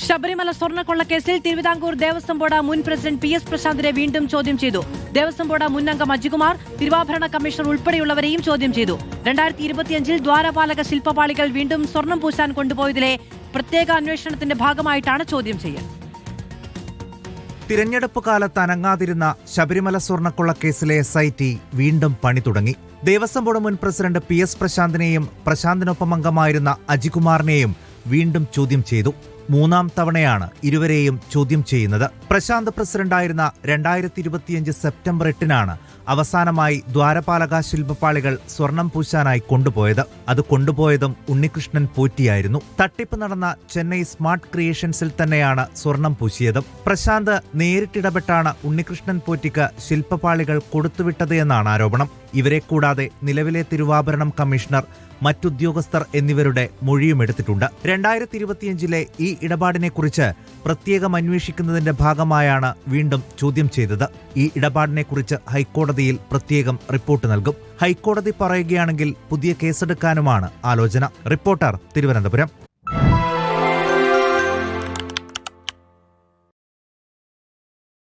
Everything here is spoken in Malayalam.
ശബരിമല സ്വർണ്ണക്കൊള്ളക്കേസിൽ തിരുവിതാംകൂർ ദേവസ്വം ബോർഡ് മുൻ പ്രസിഡന്റ് പി എസ് പ്രശാന്തിനെ വീണ്ടും ചോദ്യം ചെയ്തു. ദേവസ്വം ബോർഡ് മുൻ അംഗം അജികുമാർ, തിരുവാഭരണ കമ്മീഷണർ ഉൾപ്പെടെയുള്ളവരെയും ചോദ്യം ചെയ്തു. 2025 ദ്വാരപാലക ശില്പപാളികൾ വീണ്ടും സ്വർണം പൂശാൻ കൊണ്ടുപോയതിലെ പ്രത്യേക അന്വേഷണത്തിന്റെ ഭാഗമായിട്ടാണ് ചോദ്യം ചെയ്യൽ. തിരഞ്ഞെടുപ്പ് കാലത്ത് അനങ്ങാതിരുന്ന ശബരിമല സ്വർണ്ണക്കൊള്ളക്കേസിലെ SIT വീണ്ടും പണി തുടങ്ങി. ദേവസ്വം ബോർഡ് മുൻ പ്രസിഡന്റ് പി എസ് പ്രശാന്തിനെയും പ്രശാന്തിനൊപ്പം അംഗമായിരുന്ന അജികുമാറിനെയും വീണ്ടും ചോദ്യം ചെയ്തു. മൂന്നാം തവണയാണ് ഇരുവരെയും ചോദ്യം ചെയ്യുന്നത്. പ്രശാന്ത് പ്രസിഡന്റായിരുന്ന 2025 സെപ്റ്റംബർ 8-നാണ് അവസാനമായി ദ്വാരപാലക ശില്പപാളികൾ സ്വർണം പൂശാനായി കൊണ്ടുപോയത്. അത് കൊണ്ടുപോയതും ഉണ്ണികൃഷ്ണൻ പോറ്റിയായിരുന്നു. തട്ടിപ്പ് നടന്ന ചെന്നൈ സ്മാർട്ട് ക്രിയേഷൻസിൽ തന്നെയാണ് സ്വർണം പൂശിയത്. പ്രശാന്ത് നേരിട്ടിടപെട്ടാണ് ഉണ്ണികൃഷ്ണൻ പോറ്റിക്ക് ശില്പപാളികൾ കൊടുത്തുവിട്ടത് എന്നാണ് ആരോപണം. ഇവരെ കൂടാതെ നിലവിലെ തിരുവാഭരണം കമ്മീഷണർ, മറ്റുദ്യോഗസ്ഥർ എന്നിവരുടെ മൊഴിയും എടുത്തിട്ടുണ്ട്. 2025 ഈ ഇടപാടിനെക്കുറിച്ച് പ്രത്യേകം അന്വേഷിക്കുന്നതിന്റെ ഭാഗമായാണ് വീണ്ടും ചോദ്യം ചെയ്തത്. ഈ ഇടപാടിനെക്കുറിച്ച് ഹൈക്കോടതിയിൽ പ്രത്യേകം റിപ്പോർട്ട് നൽകും. ഹൈക്കോടതി പറയുകയാണെങ്കിൽ പുതിയ കേസെടുക്കാനുമാണ് ആലോചന. റിപ്പോർട്ടർ, തിരുവനന്തപുരം.